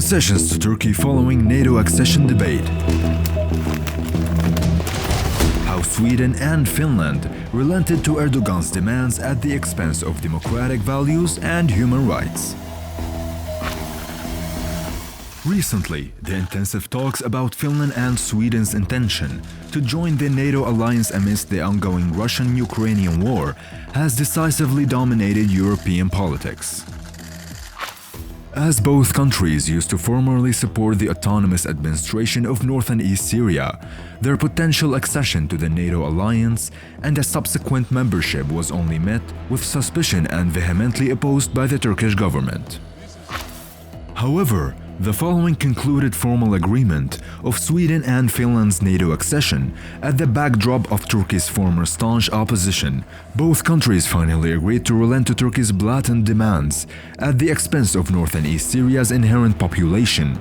Concessions to Turkey following NATO accession debate. How Sweden and Finland relented to Erdogan's demands at the expense of democratic values and human rights. Recently, the intensive talks about Finland and Sweden's intention to join the NATO alliance amidst the ongoing Russian-Ukrainian war has decisively dominated European politics. As both countries used to formally support the autonomous administration of North and East Syria, their potential accession to the NATO alliance and a subsequent membership was only met with suspicion and vehemently opposed by the Turkish government. However, the following concluded formal agreement of Sweden and Finland's NATO accession at the backdrop of Turkey's former staunch opposition. Both countries finally agreed to relent to Turkey's blatant demands at the expense of North and East Syria's inherent population.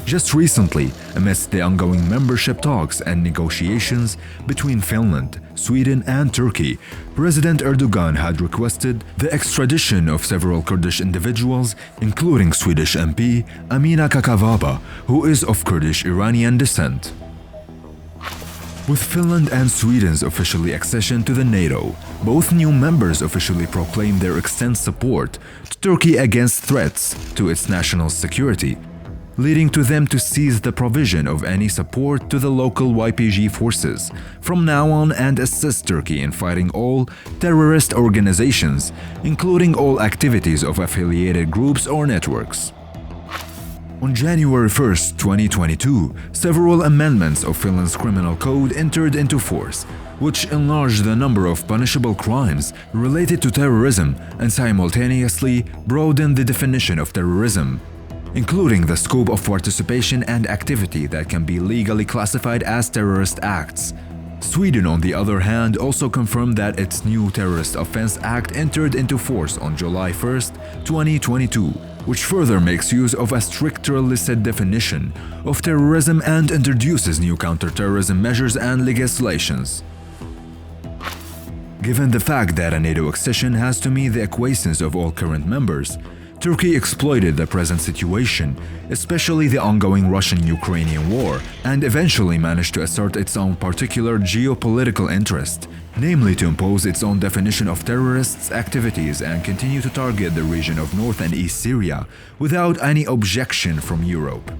Just recently, amidst the ongoing membership talks and negotiations between Finland, Sweden and Turkey, President Erdogan had requested the extradition of several Kurdish individuals, including Swedish MP Amina Kakabaveh, who is of Kurdish Iranian descent. With Finland and Sweden's official accession to the NATO, both new members officially proclaimed their extent support to Turkey against threats to its national security, leading to them to cease the provision of any support to the local YPG forces from now on and assist Turkey in fighting all terrorist organizations, including all activities of affiliated groups or networks. On January 1, 2022, several amendments of Finland's criminal code entered into force, which enlarged the number of punishable crimes related to terrorism and simultaneously broadened the definition of terrorism, including the scope of participation and activity that can be legally classified as terrorist acts. Sweden, on the other hand, also confirmed that its new Terrorist Offence Act entered into force on July 1, 2022, which further makes use of a stricter listed definition of terrorism and introduces new counter-terrorism measures and legislations. Given the fact that a NATO accession has to meet the acquiescence of all current members, Turkey exploited the present situation, especially the ongoing Russian-Ukrainian war, and eventually managed to assert its own particular geopolitical interest, namely to impose its own definition of terrorists' activities and continue to target the region of North and East Syria without any objection from Europe.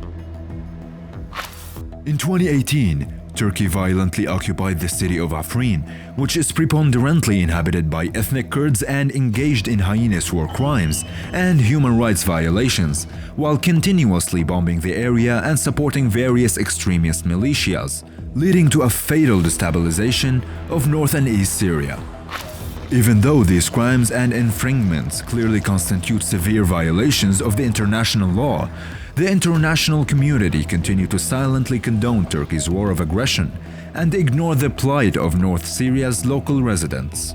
In 2018, Turkey violently occupied the city of Afrin, which is preponderantly inhabited by ethnic Kurds and engaged in heinous war crimes and human rights violations, while continuously bombing the area and supporting various extremist militias, leading to a fatal destabilization of North and East Syria. Even though these crimes and infringements clearly constitute severe violations of the international law, the international community continued to silently condone Turkey's war of aggression and ignore the plight of North Syria's local residents.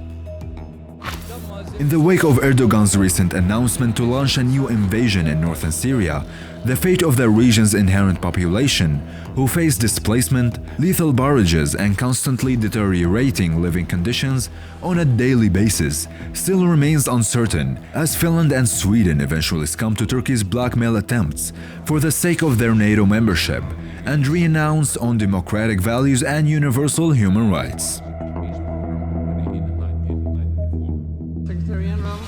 In the wake of Erdogan's recent announcement to launch a new invasion in northern Syria, the fate of the region's inherent population, who face displacement, lethal barrages, and constantly deteriorating living conditions on a daily basis, still remains uncertain, as Finland and Sweden eventually succumb to Turkey's blackmail attempts for the sake of their NATO membership and renounce on democratic values and universal human rights. Secretary General,